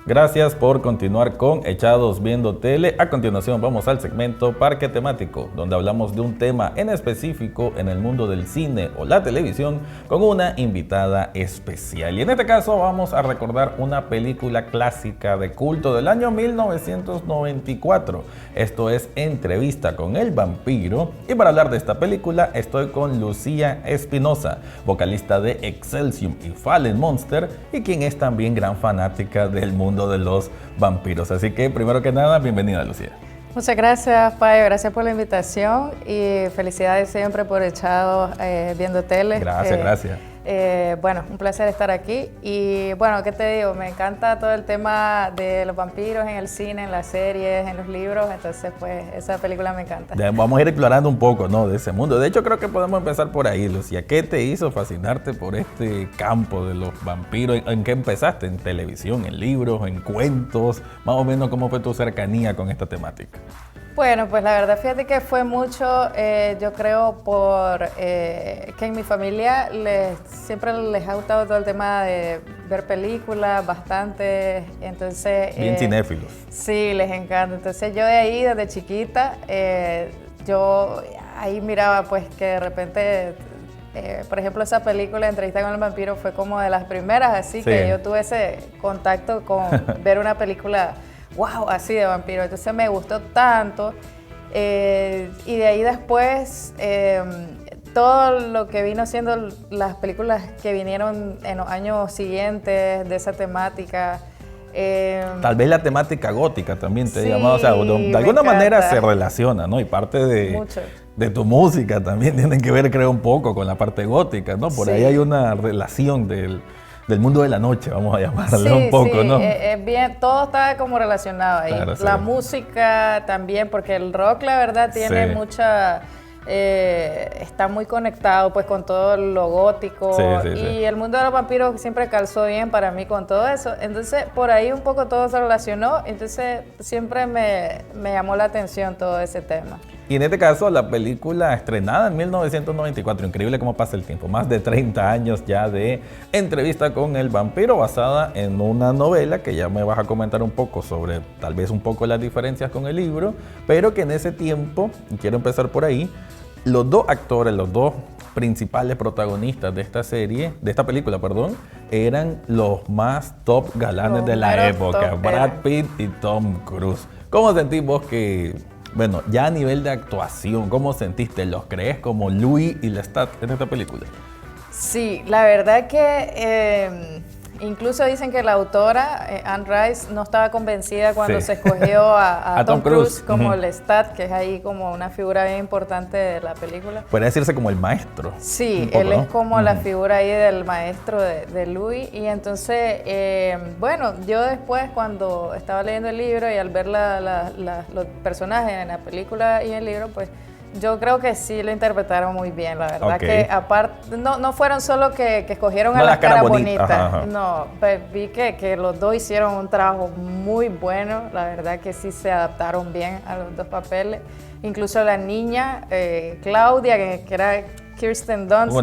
Gracias por continuar con Echados Viendo Tele. A continuación vamos al segmento Parque Temático, donde hablamos de un tema en específico en el mundo del cine o la televisión con una invitada especial. Y en este caso vamos a recordar una película clásica de culto del año 1994. Esto es Entrevista con el Vampiro. Y para hablar de esta película estoy con Lucía Espinosa, vocalista de Excelsium y Fallen Monster, y quien es también gran fanática del mundo de los vampiros. Así que primero que nada, bienvenida, Lucía. Muchas gracias, Payo, gracias por la invitación y felicidades siempre por Echados Viendo Tele. Gracias. Bueno, un placer estar aquí y bueno, ¿qué te digo? Me encanta todo el tema de los vampiros en el cine, en las series, en los libros, entonces pues esa película me encanta. Vamos a ir explorando un poco, ¿no?, de ese mundo. De hecho, creo que podemos empezar por ahí, Lucía. ¿Qué te hizo fascinarte por este campo de los vampiros? ¿En qué empezaste? ¿En televisión, en libros, en cuentos? Más o menos, ¿cómo fue tu cercanía con esta temática? Bueno, pues la verdad, fíjate que fue mucho, yo creo, por que en mi familia siempre les ha gustado todo el tema de ver películas, bastante, entonces... Bien cinéfilos. Sí, les encanta. Entonces yo de ahí, desde chiquita, yo ahí miraba pues que de repente... por ejemplo, esa película Entrevista con el Vampiro fue como de las primeras, así que yo tuve ese contacto con ver una película... wow, así de vampiro, entonces me gustó tanto y de ahí después todo lo que vino siendo las películas que vinieron en los años siguientes de esa temática. Tal vez la temática gótica también te sí, llama, o sea, de alguna manera se relaciona, ¿no? Y parte de tu música también tiene que ver, creo, un poco con la parte gótica, ¿no? Por ahí hay una relación del mundo de la noche, vamos a llamarle un poco, ¿no? Es bien, todo está como relacionado ahí. Claro, la música también, porque el rock, la verdad, tiene mucha... está muy conectado pues con todo lo gótico y el mundo de los vampiros siempre calzó bien para mí con todo eso, entonces por ahí un poco todo se relacionó, entonces siempre me llamó la atención todo ese tema. Y en este caso, la película estrenada en 1994, increíble cómo pasa el tiempo, más de 30 años ya de Entrevista con el Vampiro, basada en una novela que ya me vas a comentar un poco sobre, tal vez un poco las diferencias con el libro, pero que en ese tiempo, y quiero empezar por ahí, los dos actores, los dos principales protagonistas de esta serie, de esta película, perdón, eran los más top galanes de la época, Brad Pitt y Tom Cruise. ¿Cómo sentís vos que... bueno, ya a nivel de actuación, ¿cómo sentiste? ¿Los crees como Louis y Lestat en esta película? Sí, la verdad que incluso dicen que la autora, Anne Rice, no estaba convencida cuando se escogió a Tom Cruise como Lestat, que es ahí como una figura bien importante de la película. Puede decirse como el maestro. Sí, poco, él es como la figura ahí del maestro de Louis. Y entonces, bueno, yo después cuando estaba leyendo el libro y al ver los personajes en la película y en el libro, pues yo creo que sí lo interpretaron muy bien, la verdad que aparte, no fueron solo que escogieron a las caras bonitas, no, pues vi que los dos hicieron un trabajo muy bueno, la verdad que sí se adaptaron bien a los dos papeles, incluso la niña, Claudia, que era Kirsten Dunst, sí,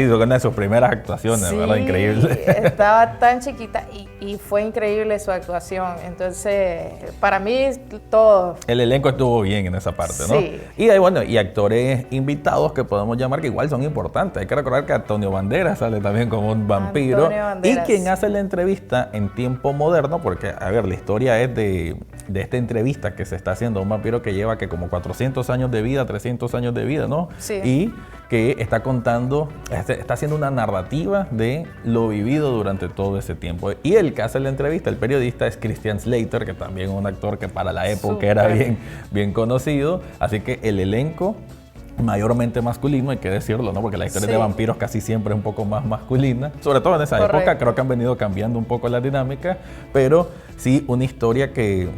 una de sus primeras actuaciones, ¿verdad? Increíble. Estaba tan chiquita y fue increíble su actuación. Entonces, para mí, todo. El elenco estuvo bien en esa parte, ¿no? Sí. Y hay, bueno, y actores invitados que podemos llamar que igual son importantes. Hay que recordar que Antonio Banderas sale también como un vampiro. Y quien hace la entrevista en tiempo moderno, porque, a ver, la historia es de esta entrevista que se está haciendo a un vampiro que lleva que como 400 años de vida, 300 años de vida, ¿no? Sí. Y que está contando, está haciendo una narrativa de lo vivido durante todo ese tiempo. Y el que hace la entrevista, el periodista, es Christian Slater, que también es un actor que para la época era bien conocido. Así que el elenco, mayormente masculino, hay que decirlo, ¿no? Porque la historia de vampiros casi siempre es un poco más masculina. Sobre todo en esa época, creo que han venido cambiando un poco la dinámica, pero sí una historia que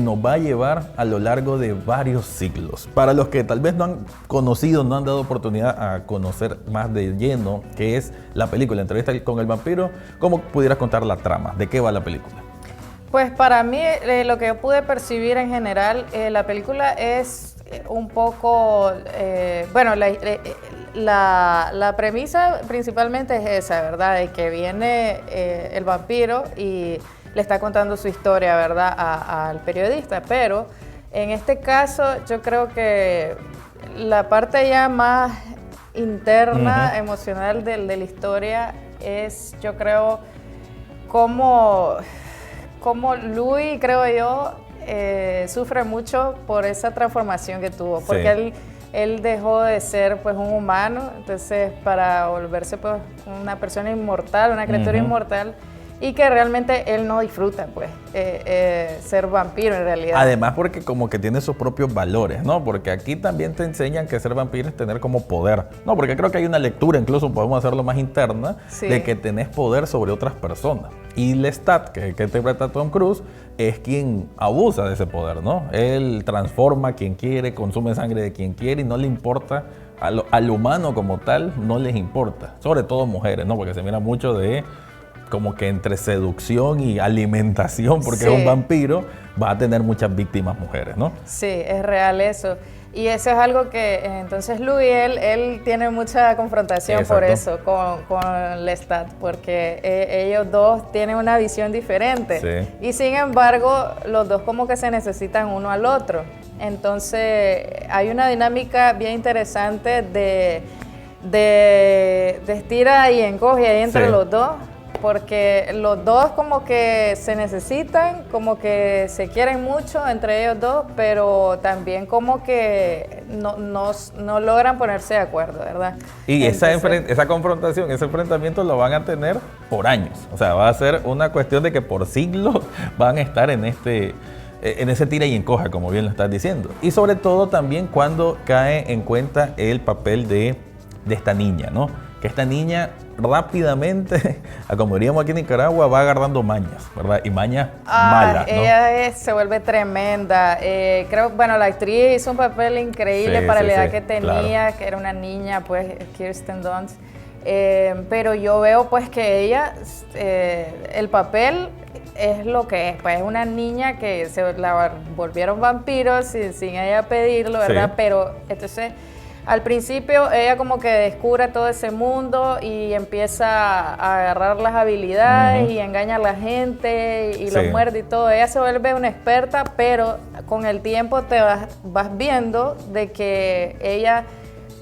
nos va a llevar a lo largo de varios siglos. Para los que tal vez no han conocido, no han dado oportunidad a conocer más de lleno qué es la película Entrevista con el Vampiro, ¿cómo pudieras contar la trama? ¿De qué va la película? Pues para mí, lo que yo pude percibir en general, la película es un poco, bueno, la premisa principalmente es esa, ¿verdad? De que viene el vampiro y le está contando su historia, ¿verdad?, al periodista. Pero en este caso yo creo que la parte ya más interna, emocional de la historia es, yo creo, cómo Louis, creo yo, sufre mucho por esa transformación que tuvo, porque él dejó de ser pues un humano, entonces para volverse pues una persona inmortal, una criatura inmortal, y que realmente él no disfruta pues ser vampiro en realidad. Además porque como que tiene sus propios valores, ¿no? Porque aquí también te enseñan que ser vampiro es tener como poder, ¿no? Porque creo que hay una lectura, incluso podemos hacerlo más interna, de que tenés poder sobre otras personas. Y Lestat, que interpreta Tom Cruise, es quien abusa de ese poder, ¿no? Él transforma a quien quiere, consume sangre de quien quiere y no le importa, al humano como tal, no les importa. Sobre todo mujeres, ¿no? Porque se mira mucho de como que entre seducción y alimentación, porque es un vampiro, va a tener muchas víctimas mujeres, ¿no? Sí, es real eso. Y eso es algo que entonces Louis, él tiene mucha confrontación por eso con Lestat, porque ellos dos tienen una visión diferente. Y sin embargo, los dos como que se necesitan uno al otro. Entonces hay una dinámica bien interesante de estira y encoge ahí entre los dos, porque los dos como que se necesitan, como que se quieren mucho entre ellos dos, pero también como que no logran ponerse de acuerdo, ¿verdad? Y esa confrontación, ese enfrentamiento lo van a tener por años. O sea, va a ser una cuestión de que por siglos van a estar en ese tira y encoja, como bien lo estás diciendo. Y sobre todo también cuando cae en cuenta el papel de esta niña, ¿no? Que esta niña rápidamente, como diríamos aquí en Nicaragua, va agarrando mañas, ¿verdad? Y mañas malas, ¿no? Ella se vuelve tremenda. Creo, bueno, la actriz hizo un papel increíble para la edad que tenía, que era una niña, pues, Kirsten Dunst. Pero yo veo, pues, que ella, el papel es lo que es, pues, es una niña que se la volvieron vampiros sin ella pedirlo, ¿verdad? Pero, entonces, al principio ella como que descubre todo ese mundo y empieza a agarrar las habilidades y engaña a la gente y los muerde y todo. Ella se vuelve una experta, pero con el tiempo te vas viendo de que ella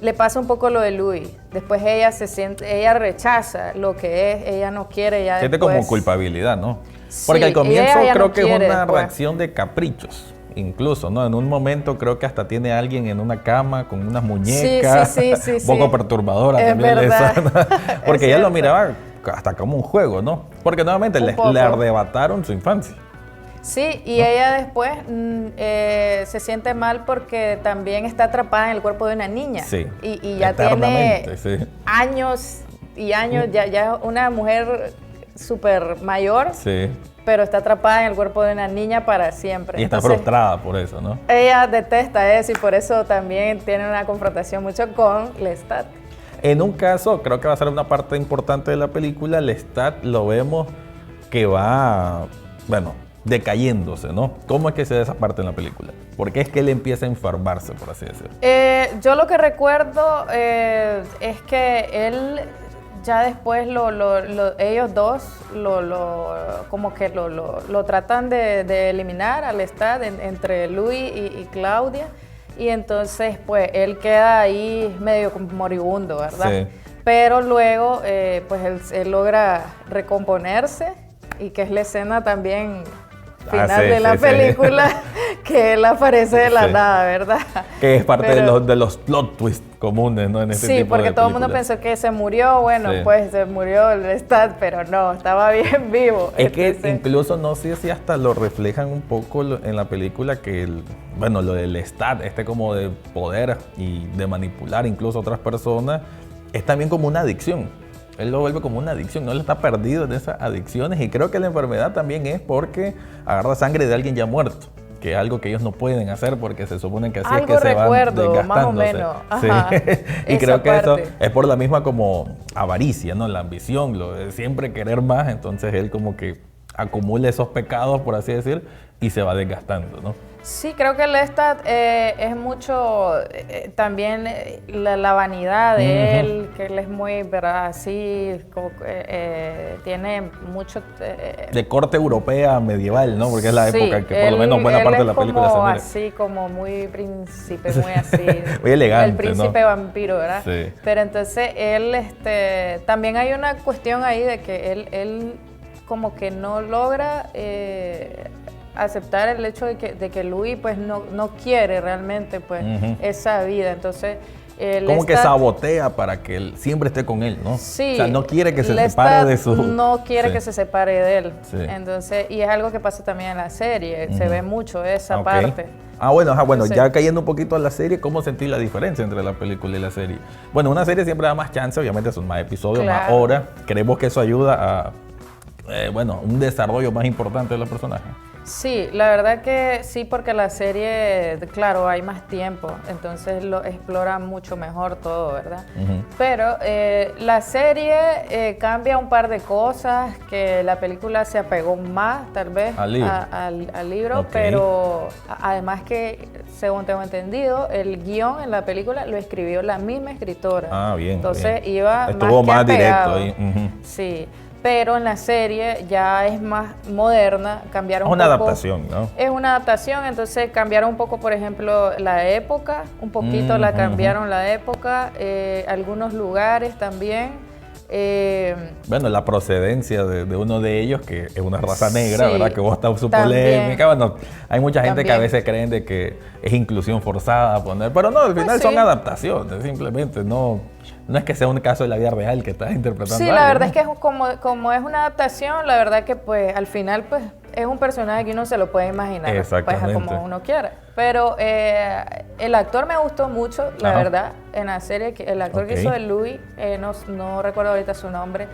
le pasa un poco lo de Louis. Después ella rechaza lo que es, ella no quiere ya. Siente como culpabilidad, ¿no? Porque al comienzo creo que es una reacción de caprichos. Incluso, ¿no? En un momento creo que hasta tiene a alguien en una cama con unas muñecas, un poco perturbadora también. Porque ella lo miraba hasta como un juego, ¿no? Porque nuevamente le arrebataron su infancia. Sí, y ella después se siente mal porque también está atrapada en el cuerpo de una niña. Sí, y ya tiene años y años, ya es una mujer súper mayor. Sí. Pero está atrapada en el cuerpo de una niña para siempre. Y está frustrada por eso, ¿no? Ella detesta eso y por eso también tiene una confrontación mucho con Lestat. En un caso, creo que va a ser una parte importante de la película, Lestat lo vemos que va, bueno, decayéndose, ¿no? ¿Cómo es que se da esa parte en la película? Porque es que él empieza a enfermarse, por así decirlo. Yo lo que recuerdo es que él... Ya después ellos dos como que lo tratan de eliminar al Lestat entre Louis y Claudia, y entonces pues él queda ahí medio moribundo, ¿verdad? Sí. Pero luego pues él logra recomponerse, y que es la escena también final de la película, que él aparece de la nada, ¿verdad? Que es parte de los plot twists comunes, ¿no? En este tipo de películas. Sí, porque todo el mundo pensó que se murió, bueno, pues se murió el Lestat, pero no, estaba bien vivo. Es que incluso no sé si hasta lo reflejan un poco en la película, que lo del Lestat, como de poder y de manipular incluso a otras personas, es también como una adicción. Él lo vuelve como una adicción, ¿no? Él está perdido en esas adicciones, y creo que la enfermedad también es porque agarra sangre de alguien ya muerto, que es algo que ellos no pueden hacer porque se supone que así es que se van desgastándose. Más o menos. Ajá, y creo que eso es por la misma como avaricia, ¿no? La ambición, lo de siempre querer más, entonces él como que acumula esos pecados, por así decir, y se va desgastando, ¿no? Sí, creo que Lestat es mucho también la vanidad de él, que él es muy, ¿verdad? Así, como, tiene mucho... de corte europea medieval, ¿no? Porque es la sí, época que por lo menos buena parte de la película se mira. Así como muy príncipe, muy así. Muy elegante, el príncipe ¿no? vampiro, ¿verdad? Sí. Pero entonces él, también hay una cuestión ahí de que él como que no logra... aceptar el hecho de que Louis pues no quiere realmente pues esa vida, entonces como que sabotea para que él siempre esté con él, ¿no? Sí, o sea, no quiere que se separe de su... no quiere sí. que se separe de él, sí. Entonces, y es algo que pasa también en la serie, se ve mucho esa parte. Bueno, Entonces, ya cayendo un poquito a la serie, ¿cómo sentí la diferencia entre la película y la serie? Bueno, una serie siempre da más chance, obviamente son más episodios, más horas, creemos que eso ayuda a, un desarrollo más importante de los personajes. Sí, la verdad que sí, porque la serie, claro, hay más tiempo, entonces lo explora mucho mejor todo, ¿verdad? Pero la serie cambia un par de cosas, que la película se apegó más, tal vez, al libro, pero además que, según tengo entendido, el guión en la película lo escribió la misma escritora. Ah, bien. Entonces bien. iba Estuvo más directo ahí. Sí. Pero en la serie ya es más moderna, cambiaron un poco. Es una adaptación, ¿no? Es una adaptación, entonces cambiaron un poco, por ejemplo, la época, un poquito la cambiaron la época, algunos lugares también. La procedencia de uno de ellos, que es una raza negra, ¿verdad? Que vos está su también, polémica. Bueno, hay mucha gente que a veces creen de que es inclusión forzada poner, pero no, al final son adaptaciones, simplemente no es que sea un caso de la vida real que estás interpretando. Sí, la verdad es que como es una adaptación, la verdad que pues al final pues es un personaje que uno se lo puede imaginar, pues como uno quiera. Pero el actor me gustó mucho, la verdad, en la serie, el actor que hizo de Louis, no recuerdo ahorita su nombre,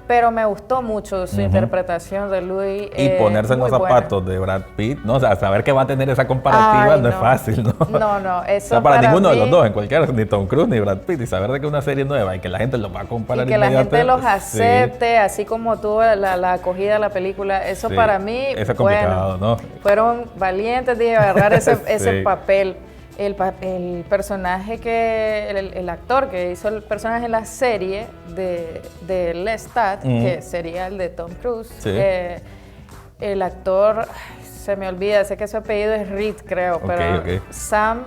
pero me gustó mucho su interpretación de Louis. Y ponerse en los zapatos de Brad Pitt, ¿no? O sea, saber que va a tener esa comparativa no es fácil, ¿no? No, eso o sea, para ninguno de los dos, en cualquiera, ni Tom Cruise ni Brad Pitt, y saber de que es una serie nueva y que la gente los va a comparar y que la gente los acepte, así como tuvo la acogida de la película, eso para mí, eso es complicado, ¿no? Fueron valientes de agarrar ese papel. El personaje el actor que hizo el personaje en la serie de Lestat, que sería el de Tom Cruise, el actor, se me olvida, sé que su apellido es Reed, creo, pero Sam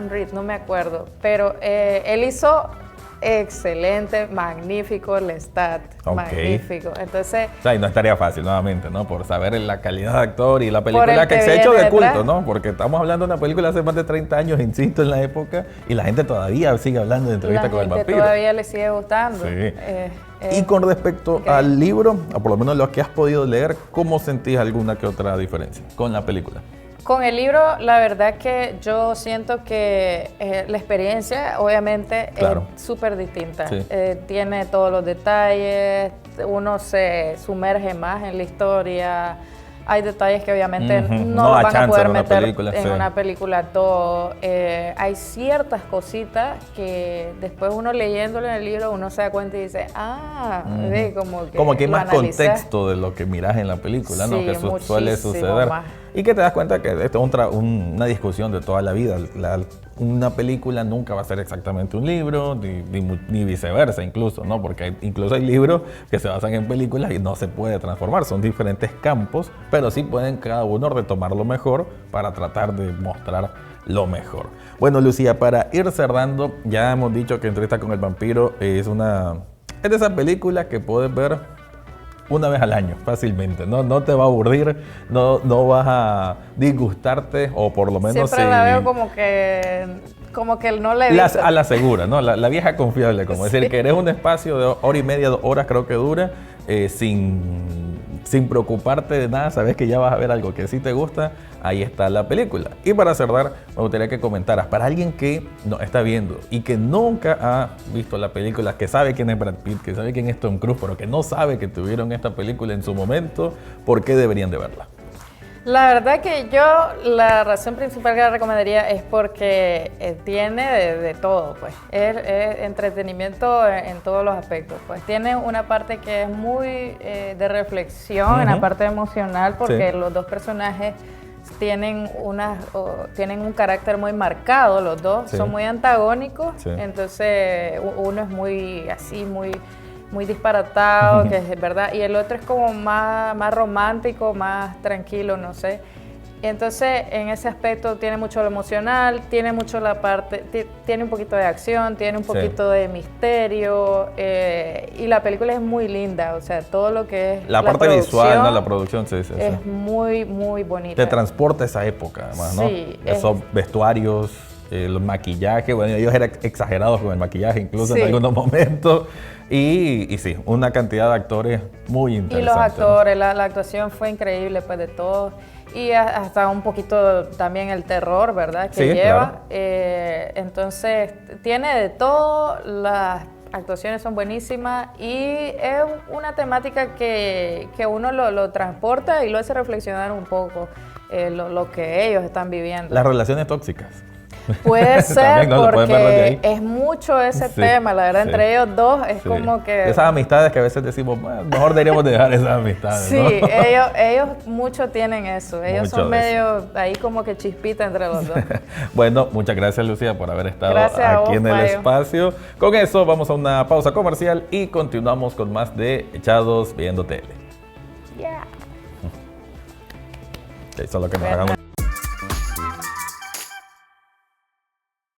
Reed, no me acuerdo, pero él hizo excelente, magnífico Lestat, magnífico. Entonces, o sea, y no estaría fácil nuevamente, ¿no? Por saber la calidad de actor y la película que se ha hecho de culto, ¿no? Porque estamos hablando de una película hace más de 30 años, insisto, en la época, y la gente todavía sigue hablando de Entrevista con el Vampiro. Todavía le sigue gustando. Sí. Y con respecto al libro, o por lo menos lo que has podido leer, ¿cómo sentís alguna que otra diferencia con la película? Con el libro, la verdad que yo siento que la experiencia, obviamente, es súper distinta. Sí. Tiene todos los detalles, uno se sumerge más en la historia. Hay detalles que obviamente no van a poder meter en una película todo. Hay ciertas cositas que después uno leyéndolo en el libro, uno se da cuenta y dice, como que hay más contexto de lo que miras en la película, ¿no? Que eso suele suceder. Más. Y que te das cuenta que esto es una discusión de toda la vida. Una película nunca va a ser exactamente un libro, ni viceversa incluso, ¿no? Porque incluso hay libros que se basan en películas y no se puede transformar. Son diferentes campos, pero sí pueden cada uno retomar lo mejor para tratar de mostrar lo mejor. Bueno, Lucía, para ir cerrando, ya hemos dicho que Entrevista con el Vampiro es de esas películas que puedes ver una vez al año, fácilmente. No te va a aburrir, no vas a disgustarte, o por lo menos... Siempre la veo como que no le he visto. A la segura, ¿no? La vieja confiable, como decir, que eres un espacio de hora y media, 2 horas creo que dura, sin preocuparte de nada, sabes que ya vas a ver algo que sí te gusta, ahí está la película. Y para cerrar, me gustaría que comentaras, para alguien que nos está viendo y que nunca ha visto la película, que sabe quién es Brad Pitt, que sabe quién es Tom Cruise, pero que no sabe que tuvieron esta película en su momento, ¿por qué deberían de verla? La verdad que yo, la razón principal que la recomendaría es porque tiene de todo, pues. Es entretenimiento en todos los aspectos, pues. Tiene una parte que es muy de reflexión, en la parte emocional, porque los dos personajes tienen tienen un carácter muy marcado los dos, Sí. son muy antagónicos, Sí. entonces uno es muy así, muy disparatado, que es verdad, y el otro es como más romántico, más tranquilo, no sé. Entonces, en ese aspecto tiene mucho lo emocional, tiene mucho la parte, tiene un poquito de acción, tiene un poquito de misterio, y la película es muy linda, o sea, todo lo que es La parte visual, ¿no? La producción, sí, sí, sí. es muy, muy bonita. Te transporta a esa época, además, ¿no? Sí, Esos vestuarios, los maquillajes, bueno, ellos eran exagerados con el maquillaje incluso Sí. en algunos momentos. Y sí, una cantidad de actores muy Y interesantes. los ¿no? actores, la actuación fue increíble, pues de todos. Y hasta un poquito también el terror, ¿verdad? Que Sí, lleva. claro. Entonces, tiene de todo, las actuaciones son buenísimas y es una temática que uno lo transporta y lo hace reflexionar un poco lo que ellos están viviendo. Las relaciones tóxicas. Puede ser También, ¿no? Lo pueden ver desde porque ahí. es mucho ese Sí, tema, la verdad, sí. entre ellos dos es Sí. como que... Esas amistades que a veces decimos, "Bueno, mejor deberíamos dejar esas amistades, Sí, ¿no? ellos mucho tienen eso. Ellos Mucho son de medio ahí como que chispita entre los dos. Bueno, muchas gracias, Lucía, por haber estado Gracias a aquí vos, en el Mayo. espacio. Con eso vamos a una pausa comercial y continuamos con más de Echados Viendo Tele. Yeah. Eso es lo que nos Bueno. hagamos.